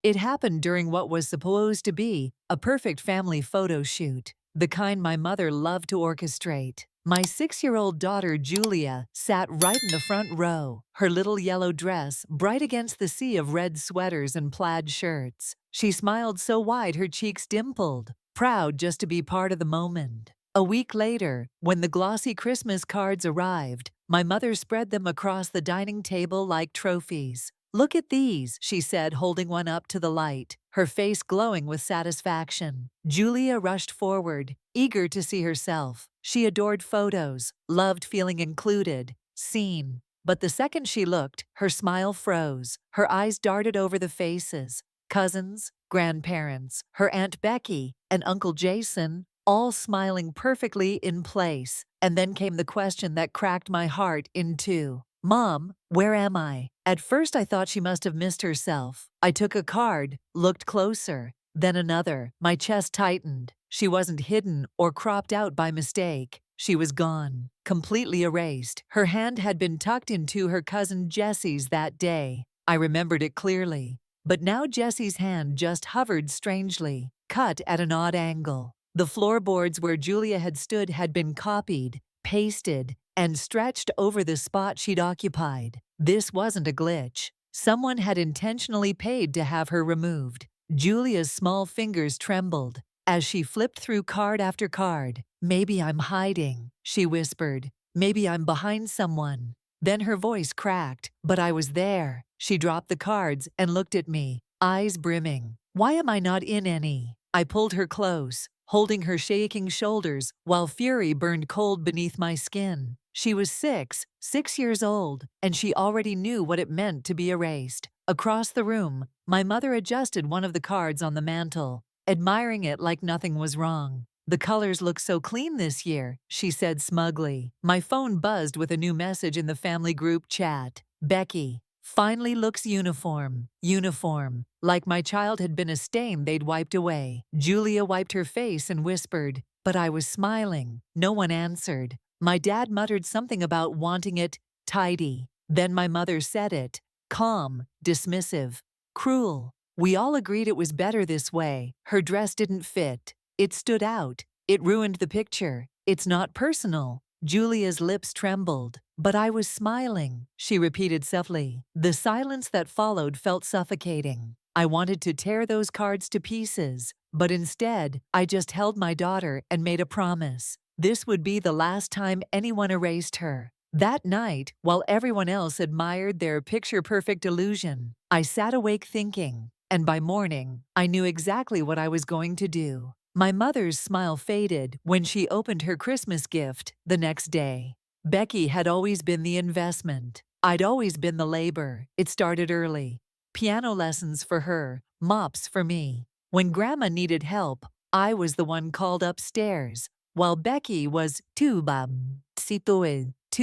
It happened during what was supposed to be a perfect family photo shoot, the kind my mother loved to orchestrate. My 6-year-old daughter Julia sat right in the front row, her little yellow dress bright against the sea of red sweaters and plaid shirts. She smiled so wide her cheeks dimpled, proud just to be part of the moment. A week later, when the glossy Christmas cards arrived, my mother spread them across the dining table like trophies. "Look at these," she said, holding one up to the light, her face glowing with satisfaction. Julia rushed forward, eager to see herself. She adored photos, loved feeling included, seen. But the second she looked, her smile froze. Her eyes darted over the faces. Cousins, grandparents, her Aunt Becky, and Uncle Jason, all smiling perfectly in place. And then came the question that cracked my heart in two. "Mom, where am I?" At first I thought she must have missed herself. I took a card, looked closer, then another. My chest tightened. She wasn't hidden or cropped out by mistake. She was gone, completely erased. Her hand had been tucked into her cousin Jessie's that day. I remembered it clearly. But now Jessie's hand just hovered strangely, cut at an odd angle. The floorboards where Julia had stood had been copied, pasted, and stretched over the spot she'd occupied. This wasn't a glitch. Someone had intentionally paid to have her removed. Julia's small fingers trembled as she flipped through card after card. "Maybe I'm hiding," she whispered. "Maybe I'm behind someone." Then her voice cracked, but I was there. She dropped the cards and looked at me, eyes brimming. "Why am I not in any?" I pulled her close, holding her shaking shoulders while fury burned cold beneath my skin. She was 6 years old, and she already knew what it meant to be erased. Across the room, my mother adjusted one of the cards on the mantel, admiring it like nothing was wrong. "The colors look so clean this year," she said smugly. My phone buzzed with a new message in the family group chat. "Becky finally looks uniform." Uniform. Like my child had been a stain they'd wiped away. Julia wiped her face and whispered, but I was smiling. No one answered. My dad muttered something about wanting it tidy. Then my mother said it, calm, dismissive, cruel. We all agreed it was better this way. Her dress didn't fit. It stood out. It ruined the picture. "It's not personal." Julia's lips trembled. "But I was smiling," she repeated softly. The silence that followed felt suffocating. I wanted to tear those cards to pieces, but instead, I just held my daughter and made a promise. This would be the last time anyone erased her. That night, while everyone else admired their picture-perfect illusion, I sat awake thinking, and by morning, I knew exactly what I was going to do. My mother's smile faded when she opened her Christmas gift the next day. Becky had always been the investment. I'd always been the labor. It started early. Piano lessons for her, mops for me. When Grandma needed help, I was the one called upstairs, while Becky was too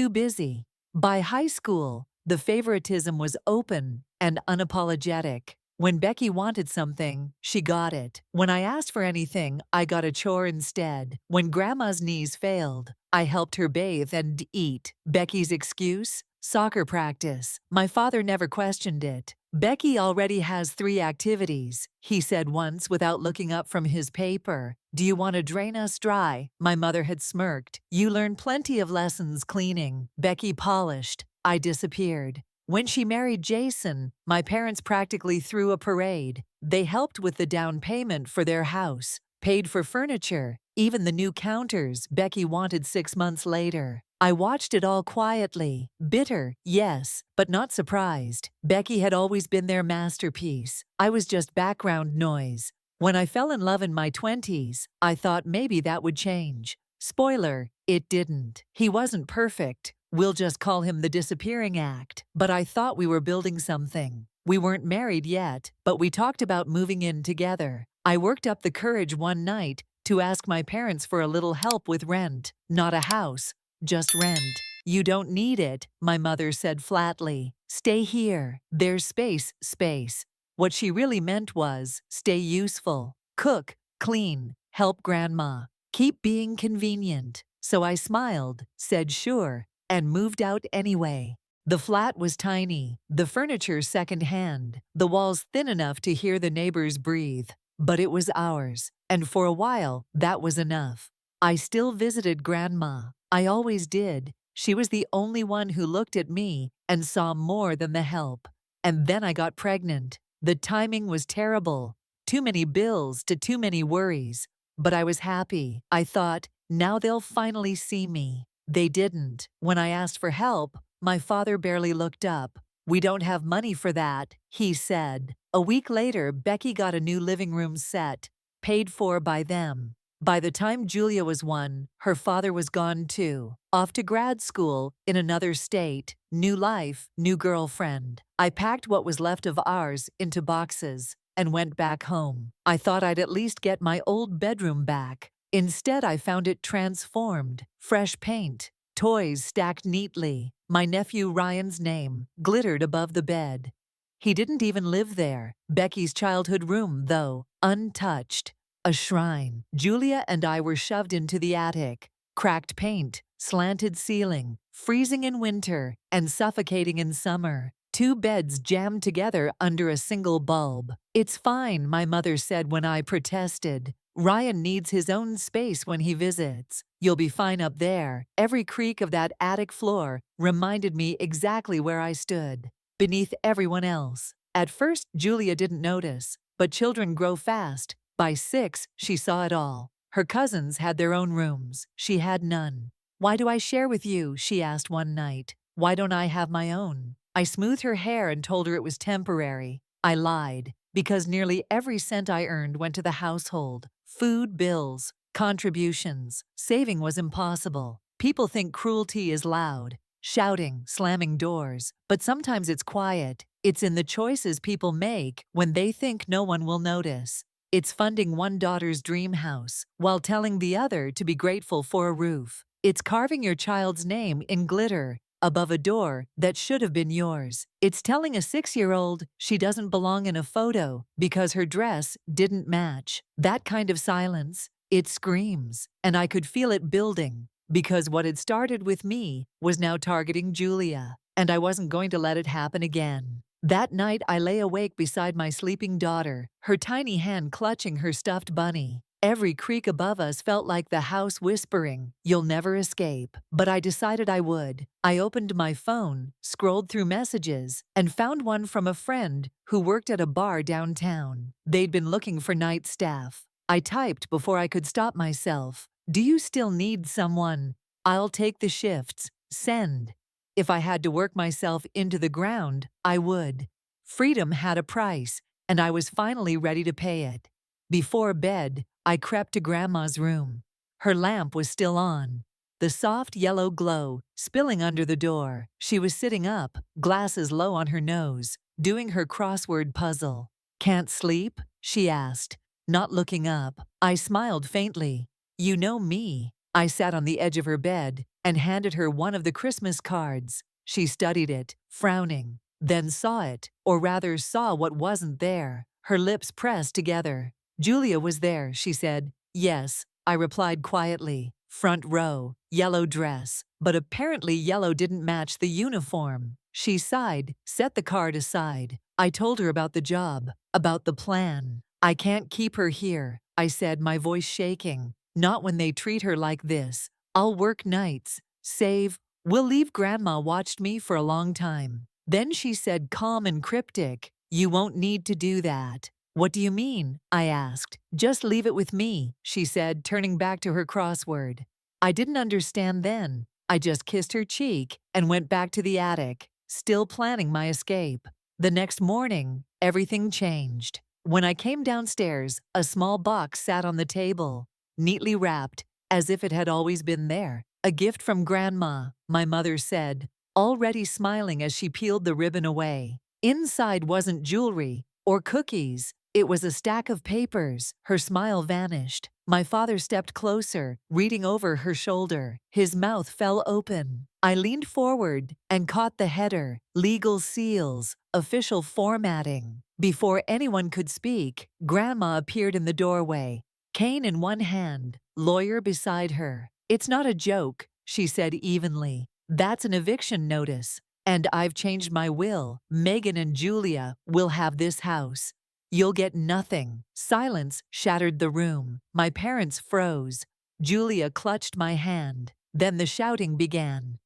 busy. By high school, the favoritism was open and unapologetic. When Becky wanted something, she got it. When I asked for anything, I got a chore instead. When Grandma's knees failed, I helped her bathe and eat. Becky's excuse? Soccer practice. My father never questioned it. "Becky already has 3 activities," he said once without looking up from his paper. "Do you want to drain us dry?" My mother had smirked. "You learn plenty of lessons cleaning." Becky polished. I disappeared. When she married Jason, my parents practically threw a parade. They helped with the down payment for their house, paid for furniture, even the new counters Becky wanted 6 months later. I watched it all quietly, bitter, yes, but not surprised. Becky had always been their masterpiece. I was just background noise. When I fell in love in my 20s, I thought maybe that would change. Spoiler, it didn't. He wasn't perfect. We'll just call him the disappearing act. But I thought we were building something. We weren't married yet, but we talked about moving in together. I worked up the courage one night to ask my parents for a little help with rent. Not a house, just rent. "You don't need it," my mother said flatly. "Stay here. There's space." What she really meant was, stay useful. Cook, clean, help Grandma. Keep being convenient. So I smiled, said sure, and moved out anyway. The flat was tiny, the furniture second-hand, the walls thin enough to hear the neighbors breathe. But it was ours, and for a while, that was enough. I still visited Grandma. I always did. She was the only one who looked at me and saw more than the help. And then I got pregnant. The timing was terrible. Too many bills to too many worries. But I was happy. I thought, now they'll finally see me. They didn't. When I asked for help, my father barely looked up. "We don't have money for that," he said. A week later, Becky got a new living room set, paid for by them. By the time Julia was 1, her father was gone too, off to grad school in another state, new life, new girlfriend. I packed what was left of ours into boxes and went back home. I thought I'd at least get my old bedroom back. Instead, I found it transformed. Fresh paint, toys stacked neatly. My nephew Ryan's name glittered above the bed. He didn't even live there. Becky's childhood room, though, untouched. A shrine. Julia and I were shoved into the attic. Cracked paint, slanted ceiling, freezing in winter and suffocating in summer. 2 beds jammed together under a single bulb. "It's fine," my mother said when I protested. "Ryan needs his own space when he visits. You'll be fine up there." Every creak of that attic floor reminded me exactly where I stood, beneath everyone else. At first, Julia didn't notice, but children grow fast. By 6, she saw it all. Her cousins had their own rooms. She had none. "Why do I share with you?" she asked one night. "Why don't I have my own?" I smoothed her hair and told her it was temporary. I lied, because nearly every cent I earned went to the household. Food bills, contributions. Saving was impossible. People think cruelty is loud, shouting, slamming doors. But sometimes it's quiet. It's in the choices people make when they think no one will notice. It's funding one daughter's dream house while telling the other to be grateful for a roof. It's carving your child's name in glitter above a door that should have been yours. It's telling a 6-year-old she doesn't belong in a photo because her dress didn't match. That kind of silence, it screams, and I could feel it building, because what had started with me was now targeting Julia, and I wasn't going to let it happen again. That night I lay awake beside my sleeping daughter, her tiny hand clutching her stuffed bunny. Every creak above us felt like the house whispering, "You'll never escape." But I decided I would. I opened my phone, scrolled through messages, and found one from a friend who worked at a bar downtown. They'd been looking for night staff. I typed before I could stop myself. "Do you still need someone? I'll take the shifts. Send." If I had to work myself into the ground, I would. Freedom had a price, and I was finally ready to pay it. Before bed, I crept to Grandma's room. Her lamp was still on, the soft yellow glow spilling under the door. She was sitting up, glasses low on her nose, doing her crossword puzzle. "Can't sleep?" she asked, not looking up. I smiled faintly. "You know me." I sat on the edge of her bed and handed her one of the Christmas cards. She studied it, frowning, then saw it, or rather saw what wasn't there. Her lips pressed together. "Julia was there," she said. "Yes," I replied quietly. "Front row, yellow dress." But apparently yellow didn't match the uniform. She sighed, set the card aside. I told her about the job, about the plan. "I can't keep her here," I said, my voice shaking. "Not when they treat her like this. I'll work nights, save. We'll leave." Grandma watched me for a long time. Then she said, calm and cryptic, "You won't need to do that." "What do you mean?" I asked. "Just leave it with me," she said, turning back to her crossword. I didn't understand then. I just kissed her cheek and went back to the attic, still planning my escape. The next morning, everything changed. When I came downstairs, a small box sat on the table, neatly wrapped, as if it had always been there. "A gift from Grandma," my mother said, already smiling as she peeled the ribbon away. Inside wasn't jewelry or cookies. It was a stack of papers. Her smile vanished. My father stepped closer, reading over her shoulder. His mouth fell open. I leaned forward and caught the header, "Legal seals, official formatting." Before anyone could speak, Grandma appeared in the doorway, cane in one hand, lawyer beside her. "It's not a joke," she said evenly. "That's an eviction notice. And I've changed my will. Megan and Julia will have this house. You'll get nothing." Silence shattered the room. My parents froze. Julia clutched my hand. Then the shouting began.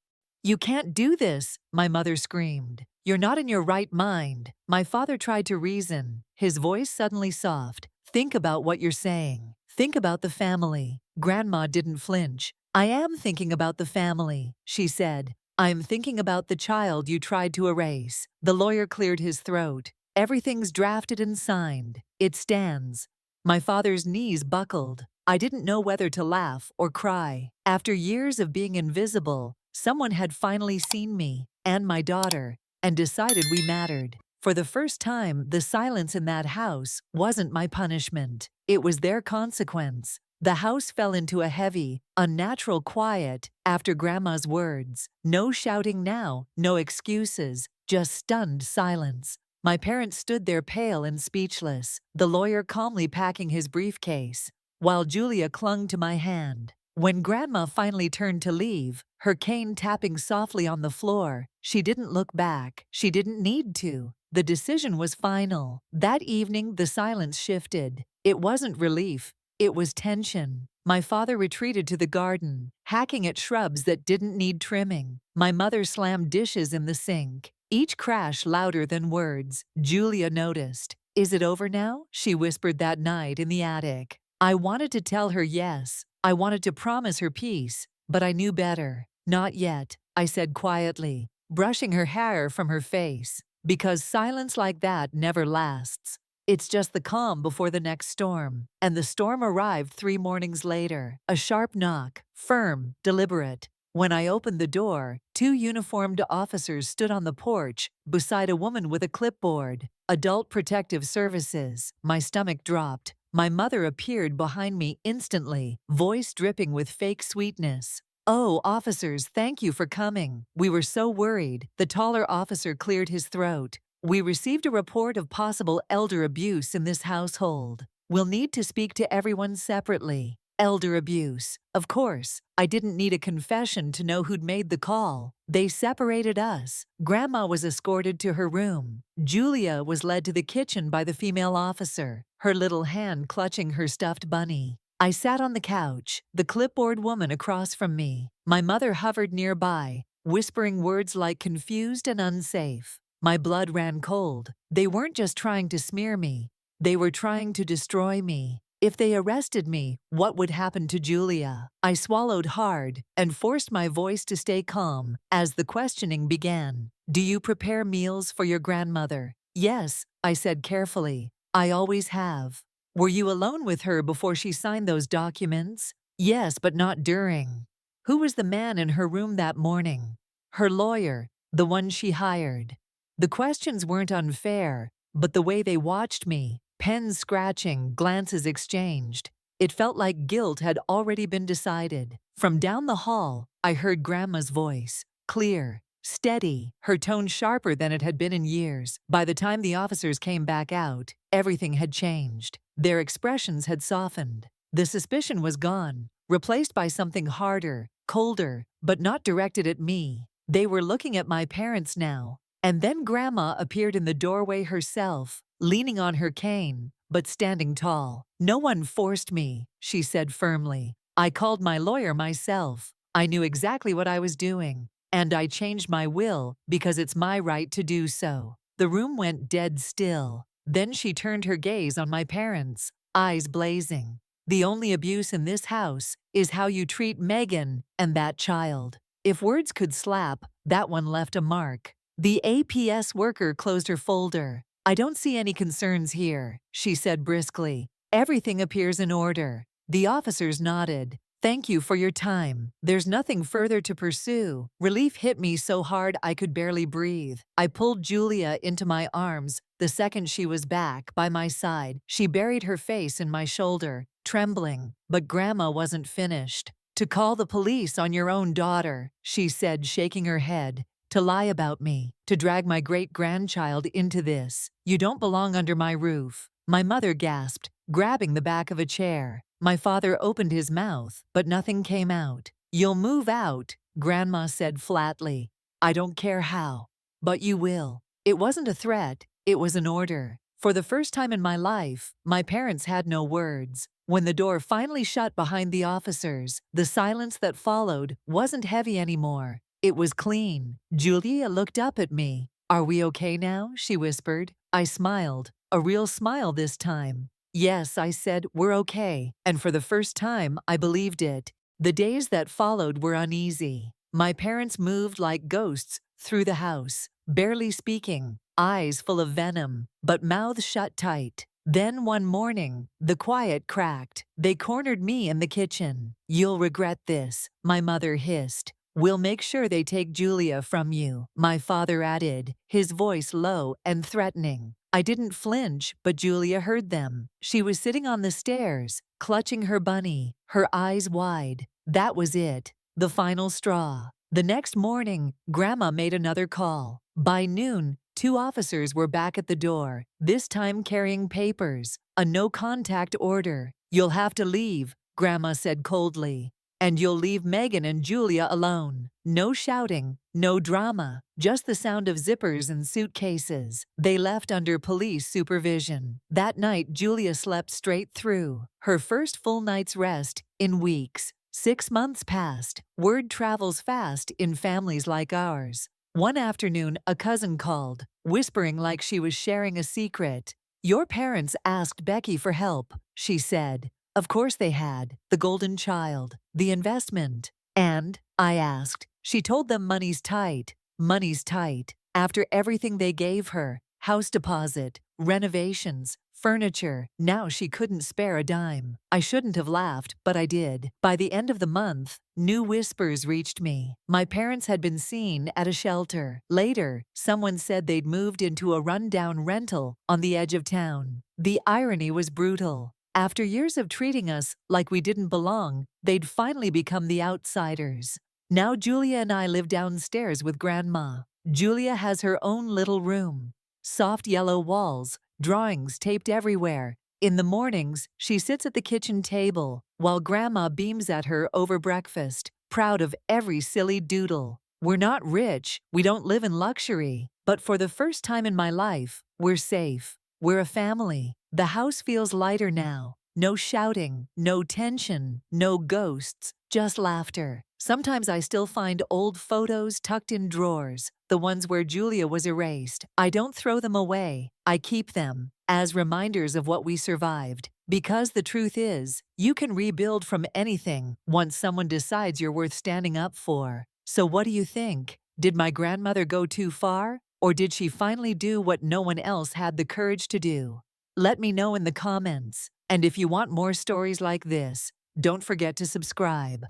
"You can't do this," my mother screamed. "You're not in your right mind." My father tried to reason, his voice suddenly soft. "Think about what you're saying. Think about the family." Grandma didn't flinch. "I am thinking about the family," she said. "I'm thinking about the child you tried to erase." The lawyer cleared his throat. "Everything's drafted and signed. It stands." My father's knees buckled. I didn't know whether to laugh or cry. After years of being invisible, someone had finally seen me and my daughter and decided we mattered. For the first time, the silence in that house wasn't my punishment. It was their consequence. The house fell into a heavy, unnatural quiet after Grandma's words. No shouting now, no excuses, just stunned silence. My parents stood there pale and speechless, the lawyer calmly packing his briefcase, while Julia clung to my hand. When Grandma finally turned to leave, her cane tapping softly on the floor, she didn't look back. She didn't need to. The decision was final. That evening, the silence shifted. It wasn't relief. It was tension. My father retreated to the garden, hacking at shrubs that didn't need trimming. My mother slammed dishes in the sink, each crash louder than words. Julia noticed. "Is it over now?" she whispered that night in the attic. I wanted to tell her yes. I wanted to promise her peace, but I knew better. "Not yet," I said quietly, brushing her hair from her face. Because silence like that never lasts. It's just the calm before the next storm. And the storm arrived 3 mornings later. A sharp knock, firm, deliberate. When I opened the door, 2 uniformed officers stood on the porch, beside a woman with a clipboard. Adult Protective Services. My stomach dropped. My mother appeared behind me instantly, voice dripping with fake sweetness. "Oh, officers, thank you for coming. We were so worried." The taller officer cleared his throat. "We received a report of possible elder abuse in this household. We'll need to speak to everyone separately." Elder abuse. Of course, I didn't need a confession to know who'd made the call. They separated us. Grandma was escorted to her room. Julia was led to the kitchen by the female officer, her little hand clutching her stuffed bunny. I sat on the couch, the clipboard woman across from me. My mother hovered nearby, whispering words like confused and unsafe. My blood ran cold. They weren't just trying to smear me. They were trying to destroy me. If they arrested me, what would happen to Julia? I swallowed hard and forced my voice to stay calm as the questioning began. "Do you prepare meals for your grandmother?" "Yes," I said carefully. "I always have." "Were you alone with her before she signed those documents?" "Yes, but not during." "Who was the man in her room that morning?" "Her lawyer, the one she hired." The questions weren't unfair, but the way they watched me, pens scratching, glances exchanged, it felt like guilt had already been decided. From down the hall, I heard Grandma's voice, clear, steady, her tone sharper than it had been in years. By the time the officers came back out, everything had changed. Their expressions had softened. The suspicion was gone, replaced by something harder, colder, but not directed at me. They were looking at my parents now. And then Grandma appeared in the doorway herself, leaning on her cane, but standing tall. "No one forced me," she said firmly. "I called my lawyer myself. I knew exactly what I was doing. And I changed my will because it's my right to do so." The room went dead still. Then she turned her gaze on my parents, eyes blazing. "The only abuse in this house is how you treat Megan and that child." If words could slap, that one left a mark. The APS worker closed her folder. "I don't see any concerns here," she said briskly. "Everything appears in order." The officers nodded. "Thank you for your time. There's nothing further to pursue." Relief hit me so hard I could barely breathe. I pulled Julia into my arms the second she was back by my side. She buried her face in my shoulder, trembling. But Grandma wasn't finished. "To call the police on your own daughter," she said, shaking her head. "To lie about me, to drag my great-grandchild into this. You don't belong under my roof." My mother gasped, grabbing the back of a chair. My father opened his mouth, but nothing came out. "You'll move out," Grandma said flatly. "I don't care how." but you will. It wasn't a threat, it was an order. For the first time in my life, my parents had no words. When the door finally shut behind the officers, the silence that followed wasn't heavy anymore. It was clean. Julia looked up at me. "Are we okay now?" she whispered. I smiled, a real smile this time. "Yes," I said, "we're okay." And for the first time, I believed it. The days that followed were uneasy. My parents moved like ghosts through the house, barely speaking, eyes full of venom, but mouths shut tight. Then one morning, the quiet cracked. They cornered me in the kitchen. "You'll regret this," my mother hissed. "We'll make sure they take Julia from you," my father added, his voice low and threatening. I didn't flinch, but Julia heard them. She was sitting on the stairs, clutching her bunny, her eyes wide. That was it, the final straw. The next morning, Grandma made another call. By noon, 2 officers were back at the door, this time carrying papers, a no-contact order. "You'll have to leave," Grandma said coldly. "And you'll leave Megan and Julia alone. No shouting, no drama, just the sound of zippers and suitcases." They left under police supervision. That night, Julia slept straight through, her first full night's rest in weeks. 6 months passed. Word travels fast in families like ours. One afternoon, a cousin called, whispering like she was sharing a secret. "Your parents asked Becky for help," she said. Of course they had. The golden child, the investment. "And?" I asked. She told them money's tight. Money's tight. After everything they gave her, house deposit, renovations, furniture, now she couldn't spare a dime. I shouldn't have laughed, but I did. By the end of the month, new whispers reached me. My parents had been seen at a shelter. Later, someone said they'd moved into a run-down rental on the edge of town. The irony was brutal. After years of treating us like we didn't belong, they'd finally become the outsiders. Now Julia and I live downstairs with Grandma. Julia has her own little room. Soft yellow walls, drawings taped everywhere. In the mornings, she sits at the kitchen table, while Grandma beams at her over breakfast, proud of every silly doodle. We're not rich, we don't live in luxury, but for the first time in my life, we're safe. We're a family. The house feels lighter now. No shouting, no tension, no ghosts, just laughter. Sometimes I still find old photos tucked in drawers, the ones where Julia was erased. I don't throw them away. I keep them as reminders of what we survived. Because the truth is, you can rebuild from anything once someone decides you're worth standing up for. So what do you think? Did my grandmother go too far? Or did she finally do what no one else had the courage to do? Let me know in the comments. And if you want more stories like this, don't forget to subscribe.